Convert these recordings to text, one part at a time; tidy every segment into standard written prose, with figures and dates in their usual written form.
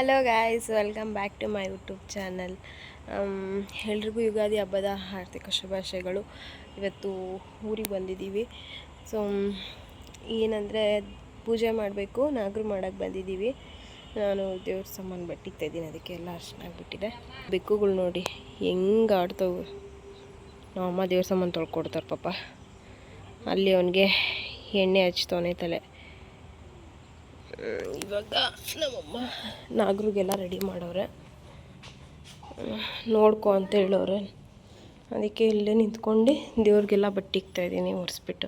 Hello guys, welcome back to my YouTube channel. ಎಲ್ರಿಗೂ ಯುಗಾದಿ ಹಬ್ಬದ ಆರ್ಥಿಕ ಶುಭಾಶಯಗಳು. ಇವತ್ತು ಊರಿಗೆ ಬಂದಿದ್ದೀವಿ. ಸೊ ಏನಂದರೆ ಪೂಜೆ ಮಾಡಬೇಕು, ನಾಗರು ಮಾಡೋಕ್ಕೆ ಬಂದಿದ್ದೀವಿ. ನಾನು ದೇವ್ರ ಸಾಮಾನು ಬಟ್ಟಿಗ್ತಾ ಇದ್ದೀನಿ, ಅದಕ್ಕೆ ಎಲ್ಲ ಅರ್ಶನಾಗ್ಬಿಟ್ಟಿದೆ. ಬೆಕ್ಕುಗಳು ನೋಡಿ ಹೆಂಗೆ ಆಡ್ತವೆ. ನಮ್ಮಮ್ಮ ದೇವ್ರ ಸಾಮಾನು ತೊಳ್ಕೊಡ್ತಾರೆ ಪಾಪ. ಅಲ್ಲಿ ಅವನಿಗೆ ಎಣ್ಣೆ ಹಚ್ತವನೆ ತಲೆ. ಇವಾಗ ನಮ್ಮಮ್ಮ ನಾಗರಿಗೆಲ್ಲ ರೆಡಿ ಮಾಡವ್ರೆ, ನೋಡ್ಕೊ ಅಂತ ಹೇಳೋರೆ. ಅದಕ್ಕೆ ಇಲ್ಲೇ ನಿಂತ್ಕೊಂಡು ದೇವ್ರಿಗೆಲ್ಲ ಬಟ್ಟೆ ಇಕ್ತಾಯಿದ್ದೀನಿ ಒರೆಸ್ಬಿಟ್ಟು.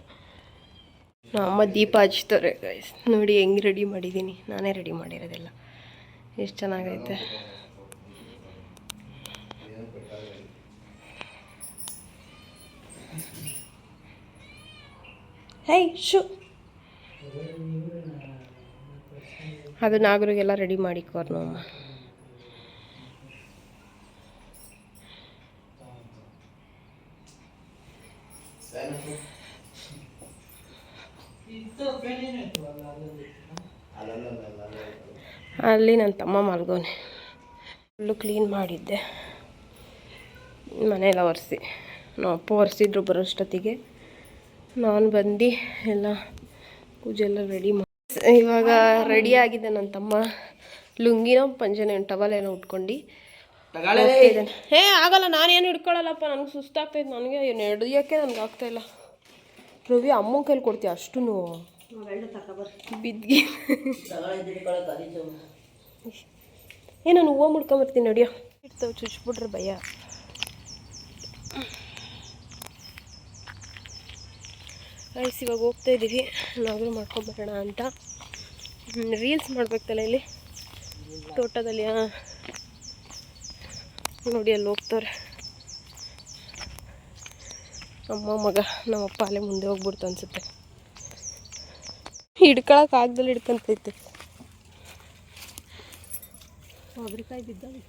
ನಮ್ಮಮ್ಮ ದೀಪ ಹಚ್ತಾರೆ ಗೈಸ್. ನೋಡಿ ಹೆಂಗೆ ರೆಡಿ ಮಾಡಿದ್ದೀನಿ, ನಾನೇ ರೆಡಿ ಮಾಡಿರೋದೆಲ್ಲ. ಎಷ್ಟು ಚೆನ್ನಾಗೈತೆ. ಹೇ ಶು ಅದು ನಾಗರಿಗೆಲ್ಲ ರೆಡಿ ಮಾಡಿಕೋರು ನಮ್ಮಮ್ಮ. ಅಲ್ಲಿ ನನ್ನ ತಮ್ಮ ಮಲ್ಗೋನೆ. ಫುಲ್ಲು ಕ್ಲೀನ್ ಮಾಡಿದ್ದೆ, ಮನೆಯೆಲ್ಲ ಒರೆಸಿ. ನಮ್ಮ ಅಪ್ಪ ಒರೆಸಿದ್ರು ಬರೋಷ್ಟೊತ್ತಿಗೆ. ನಾನು ಬಂದು ಎಲ್ಲ ಪೂಜೆ ಎಲ್ಲ ರೆಡಿ ಮಾಡಿ ಇವಾಗ ರೆಡಿ ಆಗಿದೆ. ನನ್ನ ತಮ್ಮ ಲುಂಗಿನೋ ಪಂಜೆನೋ ಟವಲ್ ಏನೋ ಉಟ್ಕೊಂಡು ಹೋಗ್ತಿದ್ದಾನೆ. ಆಗಲ್ಲ, ನಾನೇನು ಹಿಡ್ಕೊಳ್ಳಲ್ಲಪ್ಪ, ನನಗೆ ಸುಸ್ತಾಗ್ತೈತೆ. ನನಗೆ ನಡೆಯೋಕ್ಕೆ ನನಗೆ ಆಗ್ತಾಯಿಲ್ಲ. ರವಿ ಅಮ್ಮನ ಕೈಲಿ ಕೊಡ್ತೀಯ ಅಷ್ಟು ಬಿದ್ದಿ. ನಾನು ಹೂವು ಮುಡ್ಕೊಂಬರ್ತೀನಿ ನಡಿಯೋ. ಇರ್ತವೆ ಚುಚ್ಬಿಟ್ರೆ ಭಯ. ರೈಸ್ ಇವಾಗ ಹೋಗ್ತಾಯಿದ್ದೀವಿ, ನಾಗರು ಮಾಡ್ಕೊಂಬರೋಣ ಅಂತ. ರೀಲ್ಸ್ ಮಾಡ್ಬೇಕಲ್ಲ ಇಲ್ಲಿ ತೋಟದಲ್ಲಿ. ನೋಡಿ ಅಲ್ಲಿ ಹೋಗ್ತಾರೆ ಅಮ್ಮ ಮಗ. ನಮ್ಮಪ್ಪ ಅಲ್ಲೇ ಮುಂದೆ ಹೋಗ್ಬಿಡ್ತು ಅನ್ಸುತ್ತೆ. ಹಿಡ್ಕೊಳಕ್ಕೆ ಆಗ್ದಲ್ಲಿ ಹಿಡ್ಕೊಂತೈತೆ. ಒಬ್ರಿಕಾಯಿ ಬಿದ್ದಾವೆ.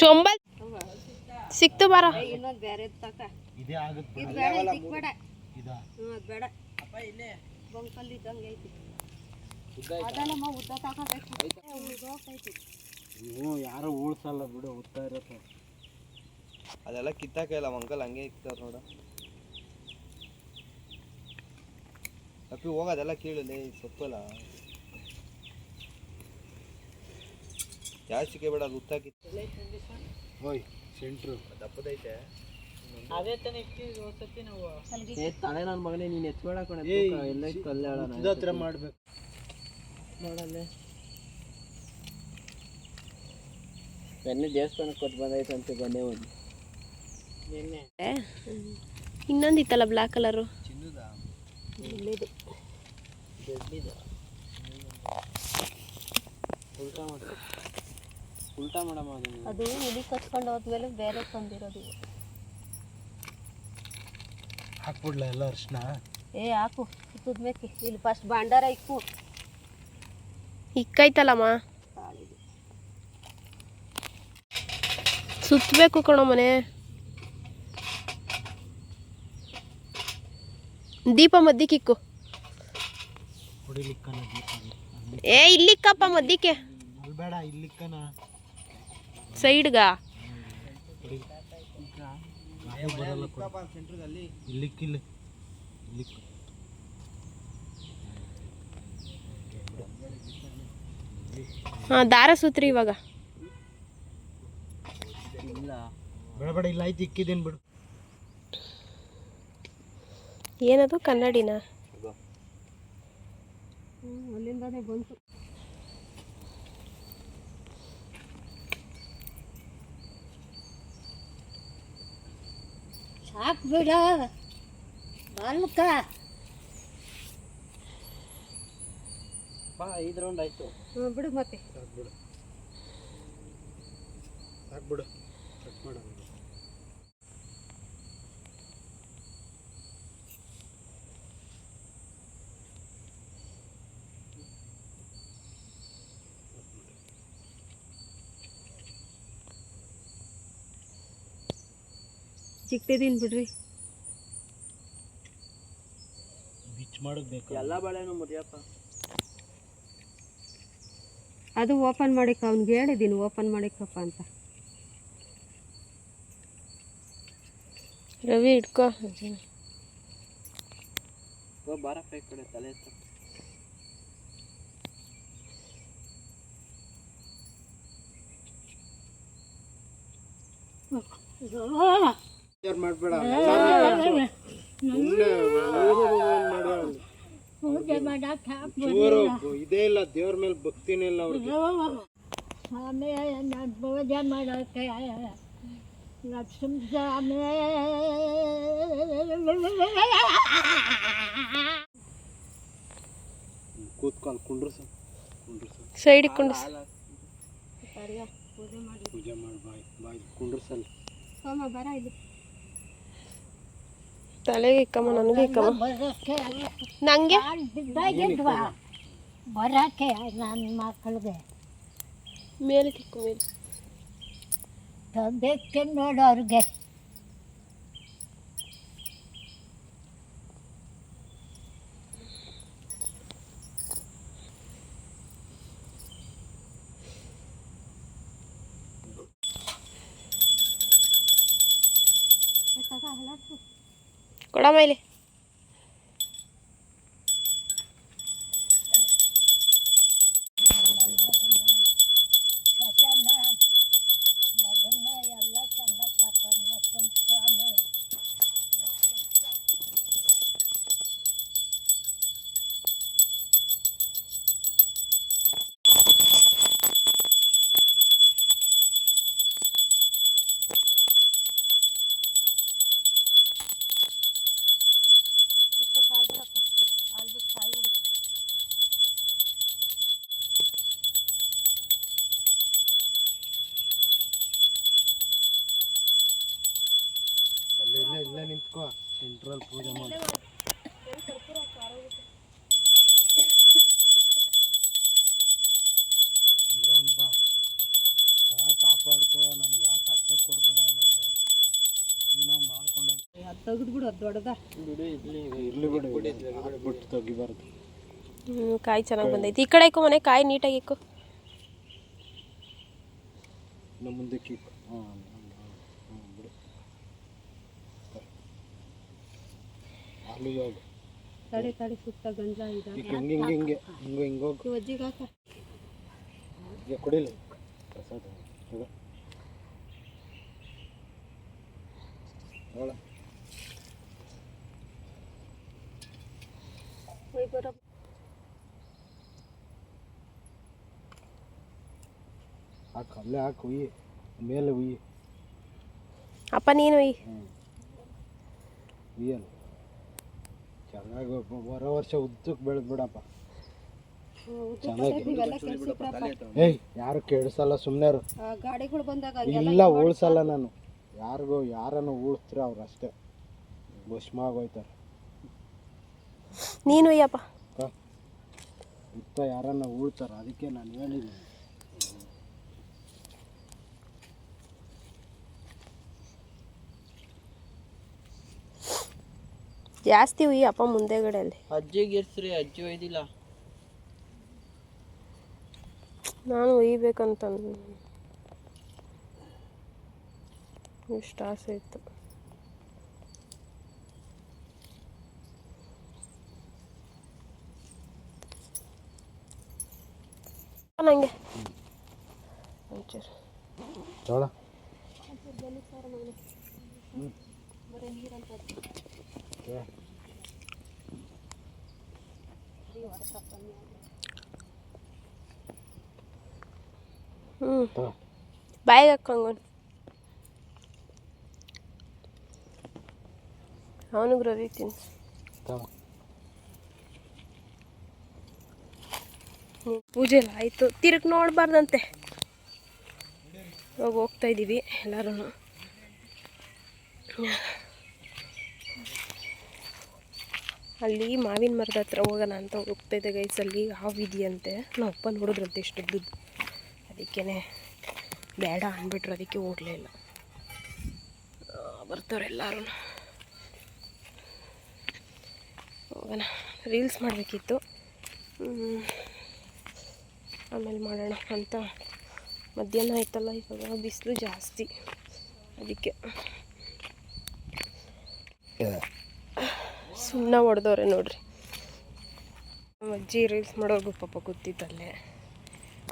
ಚೊಂಬಲ್ ಸಿಕ್ತು ಬಾರ. ಇನ್ನೊಂದು ಬೇರೆ ತಕ ಇದೇ ಆಗುತ್ತೆ. ಇದು ಬೇಡ, ಇದಕ್ಕೆ ಬೇಡ. ಇದು ಅದು ಬೇಡ. ಅಪ್ಪ ಇಲ್ಲೇ ಬಂಕಲ್ಲಿ ಇದ್ದಂಗೆ ಐತಿ. ಅದಲ್ಲಮ್ಮ ಉದ್ದ ತಗೋಬೇಕು. ಉದ್ದೋಗ್ತೈತಿ. ಇವು ಯಾರು ಉಳ್ಸಲ್ಲ ಬಿಡು, ಉದ್ದ ಇರುತ್ತೆ. ಅದೆಲ್ಲ ಕಿತ್ತಾಕಲ್ಲ ಮಂಕಲ್, ಹಂಗೆ ಇಕ್ತಾರೆ ನೋಡ. ಅಪ್ಪಿ ಹೋಗೋದೆಲ್ಲ ಕೀಳಲಿ ಸೊಪ್ಪಲ್ಲ. ಜಾಸ್ತಿ ಬೇಡ, ಅದು ಉತ್ತಾಕಿತ್ತು. ಹೋಯ್ ಸೆಂಟ್ರು ದಪ್ಪದೈತೆ. ಅದೇ ತಾನೇ ಇಕ್ಕಿದ್ದು ಸತಿ ನಾವು. ತಲೆ ನನ್ನ ಮಗನೇ, ನೀನು ಎತ್ಬೇಡ ಕಣೆ. ಎಲ್ಲ ಇತ್ತು ಅಲ್ಲೇ ಹೇಳೋಣ. ಹತ್ರ ಮಾಡ್ಬೇಕು ನೋಡಲ್ಲೇ. ಬೆನ್ನೆ ದೇವಸ್ಥಾನಕ್ಕೆ ಕೊಟ್ಟು ಬಂದೈತಂತೆ ಗೊನೆ ಒಂದು. ನಿನ್ನೆ ಇನ್ನೊಂದಿತ್ತಲ್ಲ ಬ್ಲ್ಯಾಕ್ ಕಲರು. ಚಿನ್ನದ ಇಲ್ಲಿದು ದೊಡ್ಡದು. ಉಲ್ಟಾ ಮಾಡು, ಉಲ್ಟಾ ಮಾಡಮ್ಮ. ಅದು ಹುಲಿ ಕಚ್ಕೊಂಡು ಹೋದ್ಮೇಲೆ ಬೇರೆ ತಂದಿರೋದು. ಹಾಕ್ಬಿಡ್ಲ ಎಲ್ಲ ಅರ್ಶನ. ಹಾಕು, ತುದ್ಮೇಕಿ. ಇಲ್ಲಿ ಫಸ್ಟ್ ಭಾಂಡಾರ ಇಕ್ಕು. ಇಕ್ಕೈತಲ್ಲಮ್ಮ, ಸುತ್ತಬೇಕು ಕಣೋ ಮನೆ. ದೀಪ ಮದ್ದಿಕ್ಕಿಕ್ಕು. ಇಲ್ಲಿಕ್ಕಪ್ಪ ಮದ್ದಿಕ್ಕೆ. ಬೇಡ, ಇಲ್ಲಿಕ್ಕನ ಸೈಡ್ಗ. ಹಾಂ, ದಾರ ಸೂತ್ರಿ ಇವಾಗ. ಬೇಡ ಬೇಡ, ಇಲ್ಲ ಆಯ್ತು, ಇಕ್ಕಿದ್ದೇನು ಬಿಡು. ಏನದು ಕನ್ನಡಿನ? ಅಲ್ಲಿಂದಾನೇ ಬಂತು. ಸಾಕು ಬಿಡ ಬಾಲ್ಕ. ಬಾ, 5 ರೌಂಡ್ ಆಯ್ತು. ಬಿಡು ಮತ್ತೆ. ಸಾಕ್ಬಿಡು, ಸಾಕ್ಬಿಡು, ಕಟ್ ಮಾಡ. ಚಿಕ್ಕದಿನ್ ಬಿಡ್ರಿ. ಸ್ವಚ್ಛ ಮಾಡಬೇಕು ಎಲ್ಲ ಬಾಳೆನೂ ಮುರಿಯಪ್ಪ. ಅದು ಓಪನ್ ಮಾಡಿಕ ಅವ್ನಿಗೆ ಹೇಳಿದ್ದೀನಿ ಓಪನ್ ಮಾಡಿಕಪ್ಪ ಅಂತ. ರವಿ ಇಟ್ಕೋ ಬಾರ ಕೈ ಕಡೆ ತಲೆ ಎತ್ತ. ಮಾಡಬೇಡ ಪೂಜೆ ಮಾಡಕ್ಕೆ ಇದೇ ಇಲ್ಲ, ದೇವ್ರ ಮೇಲೆ ಭಕ್ತಿನೇ ಇಲ್ಲ ಅವ್ರಿಗೆ. ಸ್ವಾಮಿ ನಾನು ಪೂಜೆ ಮಾಡೋಕ್ಕೆ ಲಕ್ಷ್ಮೀ ಸ್ವಾಮಿ ಕೂತ್ಕೊಂಡು ಕುಂಡ್ರಸ ಸೈಡ್ ಕುಂಡ್ರಸ ಪೂಜೆ ಮಾಡಿ ಬಾಯ್ ಕುಂಡ್ರಸಲ್ಲ. ಸೋಮ ಬರ ಇಲ್ಲಿ ತಲೆಗೆ ಇಕ್ಕಮ್ಮ, ನನಗೆ ಇಕ್ಕಮ್ಮ, ನಂಗೆ ಬರಕ್ಕೆ ನನ್ನ ಮಕ್ಕಳಿಗೆ ಮೇಲೆ ತಿಕ್ಕು ಮೇಲೆ ತಗೋಕ್ಕೆ ನೋಡೋರಿಗೆ. ಕೊಡಮ್ಮ ಇಲ್ಲಿ. ಮಗನ ಎಲ್ಲ ಚಂದ ಕಾಪಾಡ ಸ್ವಾಮಿ. ಇಲ್ಲ ನಿಂತ್ಕೋ, ಸೆಂಟ್ರಲ್ ಪೂಜೆ ಮಾಡಿ. ಒಂದು ರೌಂಡ್ ಬಾ, ಚೆನ್ನಾಗಿ ಕಾಪಾಡ್ಕೋ, ನಮ್ಗೆ ಯಾಕೆ ಅಷ್ಟ ಕೊಡಬೇಡ. ನಾವು ಮಾಡ್ಕೊಂಡು ತೆಗೆದ್ಬಿಡು, ಅದು ದೊಡ್ಡದ ಇರ್ಲಿ ಬಿಡು, ಬಿಟ್ಟು ತೆಗಿಬಾರ್ದು. ಕಾಯಿ ಚೆನ್ನಾಗಿ ಬಂದೈತಿ. ಈ ಕಡೆ ಇಕ್ಕು ಮನೆ, ಕಾಯಿ ನೀಟಾಗಿ ಇಕ್ಕು. ನಮ್ಮ ಮುಂದಕ್ಕೆ ಬಿಡು. ಅಲ್ಲಿ ಹೋಗು, ತಡಿ ತಡಿ ಸುತ್ತ ಗಂಜ ಇದೆ. ಹಿಂಗೋಗಿ ಅಜ್ಜಿಗೆ ಹಾಕ. ಕುಡಿಲಿ ಪ್ರಸಾದ ಹಾಕು, ಅಲ್ಲೇ ಹಾಕು, ಉಯ್ಯಿ ಮೇಲೆ ಉಯ್ಯಿ. ಅಪ್ಪ ನೀನು ಉಯ್ಯಲ್ಲ ಚೆನ್ನಾಗಿ ಬರೋ ವರ್ಷ ಉದ್ದಕ್ಕೆ ಬೆಳೆದ್ಬಿಡಪ್ಪ. ಏಯ್ ಯಾರು ಕೇಳಿಸಲ್ಲ, ಸುಮ್ಮನೆ ಗಾಡಿಗಳು ಬಂದಾಗ ಇಲ್ಲ ಉಳ್ಸಲ್ಲ ನಾನು. ಯಾರನ್ನು ಉಳಿಸ್ತಾರೆ ಅವ್ರು ಅಷ್ಟೇ ಭಸ್ಮ ಆಗೋಯ್ತಾರೆ. ನೀನು ಅಯ್ಯಪ್ಪ ಇತ್ತ ಯಾರನ್ನ ಉಳ್ತಾರೆ, ಅದಕ್ಕೆ ನಾನು ಹೇಳಿದ್ದೀನಿ. ಜಾಸ್ತಿ ಅಪ್ಪ ಮುಂದೆಗಡೆಯಲ್ಲಿ. ಅಜ್ಜಿಗೆ ಇರ್ಸ್ರಿ, ಅಜ್ಜಿ ಒಯ್ದಿಲ್ಲ. ನಾನು ಒಯ್ಬೇಕಂತ ಇಷ್ಟು ಆಸೆ ಇತ್ತು. ನನಗೆ ಒಂಚೂರು ಬಾಯಿಗೆ ಹಾಕೊಂಡು ಅವನಿಗೆ ರವಿ ತಿನ್ಸು. ಪೂಜೆ ಎಲ್ಲ ಆಯಿತು, ತಿರುಗಿ ನೋಡಬಾರ್ದಂತೆ. ಇವಾಗ ಹೋಗ್ತಾ ಇದ್ದೀವಿ ಎಲ್ಲರೂ. ಅಲ್ಲಿ ಮಾವಿನ ಮರದ ಹತ್ರ ಹೋಗೋಣ ಅಂತ ಹೋಗ್ತಾಯಿದ್ದೆ ಗೈಸ್. ಅಲ್ಲಿ ಹಾವಿದೆಯಂತೆ, ನಾವು ಅಪ್ಪ ನೋಡಿದ್ರಂತೆ ಇಷ್ಟದ್ದು. ಅದಕ್ಕೇ ಬೇಡ ಅಂದ್ಬಿಟ್ರು, ಅದಕ್ಕೆ ಹೋಗಲೇ ಇಲ್ಲ. ಬರ್ತಾರೆ ಎಲ್ಲರೂ. ಹೋಗೋಣ. ರೀಲ್ಸ್ ಮಾಡಬೇಕಿತ್ತು, ಆಮೇಲೆ ಮಾಡೋಣ ಅಂತ. ಮಧ್ಯಾಹ್ನ ಆಯ್ತಲ್ಲ, ಇವಾಗ ಬಿಸಿಲು ಜಾಸ್ತಿ, ಅದಕ್ಕೆ ಸುಣ್ಣ ಹೊಡೆದವ್ರೆ ನೋಡ್ರಿ. ನಮ್ಮ ಅಜ್ಜಿ ರೀಲ್ಸ್ ಮಾಡೋರ್ಗು ಪಾಪ ಗೊತ್ತಿತ್ತಲ್ಲೇ.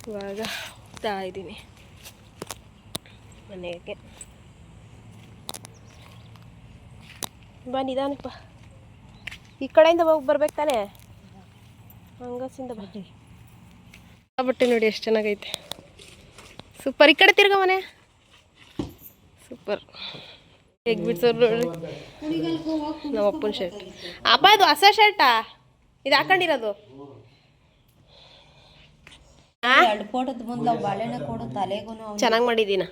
ಇವಾಗ ಹೋಗ್ತಾ ಇದ್ದೀನಿ ಮನೆಗೆ. ಬಾ ನಿಧಾನಪ್ಪ, ಈ ಕಡೆಯಿಂದ ಬರ್ಬೇಕು ತಾನೇ, ಹಂಗಸಿಂದ ಬಟ್ಟೆ ನೋಡಿ ಎಷ್ಟು ಚೆನ್ನಾಗೈತೆ, ಸೂಪರ್. ಈ ಕಡೆ ತಿರ್ಗ ಮನೆ, ಸೂಪರ್. ಹೇಗೆ ಬಿಡ್ಸೋರು ನೋಡ್ರಿ. ನಮ್ಮ ಅಪ್ಪನ ಶರ್ಟ್. ಅಪ್ಪ ಇದು ಹೊಸ ಶರ್ಟಾ? ಇದು ಹಾಕೊಂಡಿರೋದು ಚೆನ್ನಾಗಿ ಮಾಡಿದ್ದೀನ,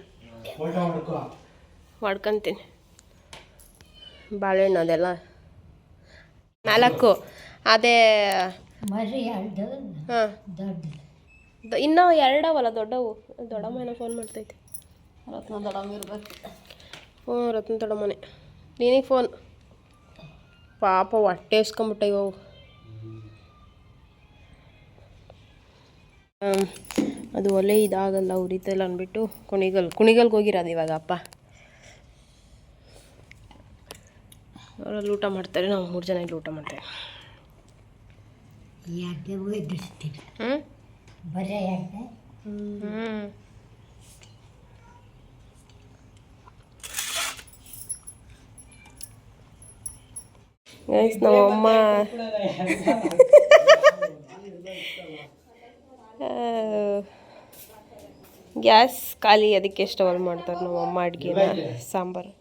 ಮಾಡ್ಕೊತೀನಿ. ಬಾಳೆಹಣ್ಣು ಅದೆಲ್ಲ 4 ಅದೇ. ಹಾಂ, ಇನ್ನೂ 2 ಅವಲ್ಲ ದೊಡ್ಡವು. ದೊಡ್ಡಮ್ಮ ಏನೋ ಫೋನ್ ಮಾಡ್ತೈತೆ. ರತ್ನ ದೊಡ್ಡಮ್ಮ ಇರ್ಬೇಕು. ಹ್ಞೂ, ರತ್ನ ದೊಡ್ಡಮ್ಮನೆ. ನೀನಿಗೆ ಫೋನ್. ಪಾಪ ಹೊಟ್ಟೆ ಇಸ್ಕೊಂಬಿಟ್ಟ ಇವು. ಅದು ಒಲೆ ಇದಾಗಲ್ಲ, ಉರಿತಲ್ಲ ಅಂದ್ಬಿಟ್ಟು ಕುಣಿಗಲ್ಗೆ ಹೋಗಿರೋದು ಇವಾಗ ಅಪ್ಪ. ಅವರಲ್ಲಿ ಊಟ ಮಾಡ್ತಾರೆ, ನಾವು 3 ಜನ ಇಲ್ಲಿ ಊಟ ಮಾಡ್ತೇವೆ. ಗೈಸ್, ನಮ್ಮಮ್ಮ ಗ್ಯಾಸ್ ಖಾಲಿ, ಅದಕ್ಕೆ ಸ್ಟವ್ ಮಾಡ್ತಾರೆ ನಮ್ಮಮ್ಮ ಅಡುಗೆನ. ಸಾಂಬಾರು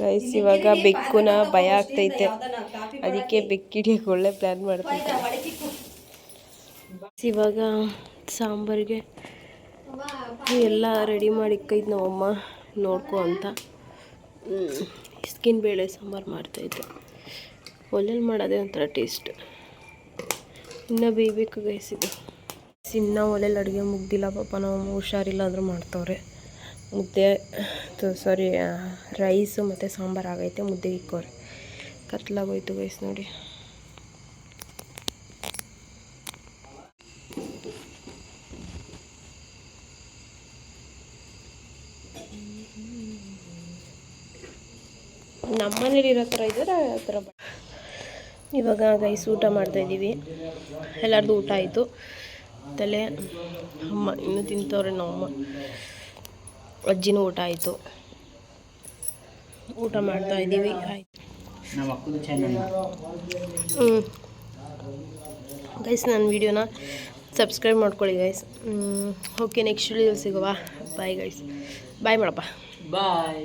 ಗೈಸ್. ಇವಾಗ ಬೆಕ್ಕುನ ಭಯ ಆಗ್ತೈತೆ, ಅದಕ್ಕೆ ಬೆಕ್ಕಿಡಿಯೋಕೆ ಒಳ್ಳೆ ಪ್ಲ್ಯಾನ್ ಮಾಡ್ತೈತೆ. ಇವಾಗ ಸಾಂಬಾರಿಗೆ ಎಲ್ಲ ರೆಡಿ ಮಾಡಿ ಇಕ್ಕೈತೆ ನಮ್ಮಮ್ಮ, ನೋಡ್ಕೊ ಅಂತ. ಇಸ್ಕಿನ ಬೇಳೆ ಸಾಂಬಾರು ಮಾಡ್ತೈತೆ. ಒಲೆಯಲ್ಲಿ ಮಾಡೋದೇ ಒಂಥರ ಟೇಸ್ಟ್. ಇನ್ನೂ ಬೇಯಬೇಕು ಗೈಸ್ ಇದು. ಇನ್ನೂ ಒಲೆಯಲ್ಲಿ ಅಡುಗೆ ಮುಗ್ದಿಲ್ಲ ಪಾಪ. ನಾವು ಹುಷಾರಿಲ್ಲ ಅಂದರೂ ಮಾಡ್ತವ್ರೆ. ಮುದ್ದೆ ರೈಸು ಮತ್ತು ಸಾಂಬಾರು ಆಗೈತೆ, ಮುದ್ದೆಗೆ ಇಕ್ಕೋರೆ. ಕತ್ಲಾಗೋಯ್ತು ಗೈಸ್ ನೋಡಿ. ನಮ್ಮನೇಲಿ ಇರೋ ಥರ ಇದ್ದಾರೆ ಆ ಥರ. ಇವಾಗ ಗೈಸ್ ಊಟ ಮಾಡ್ತಾಯಿದ್ದೀವಿ. ಎಲ್ಲರದು ಊಟ ಆಯಿತು. ತಲೆ ಅಮ್ಮ ಇನ್ನೂ ತಿಂತವ್ರೆ. ನಮ್ಮಮ್ಮ ಅಜ್ಜಿನೂ ಊಟ ಆಯಿತು. ಊಟ ಮಾಡ್ತಾಯಿದ್ದೀವಿ. ಆಯ್ತು ಗೈಸ್, ನನ್ನ ವೀಡಿಯೋನ ಸಬ್ಸ್ಕ್ರೈಬ್ ಮಾಡ್ಕೊಳ್ಳಿ ಗೈಸ್. ಓಕೆ, ನೆಕ್ಸ್ಟ್ ವೀಡಿಯೋದಲ್ಲಿ ಸಿಗುವ. Bye guys. ಬಾಯ್ ಮಾಡಪ್ಪ. ಬಾಯ್.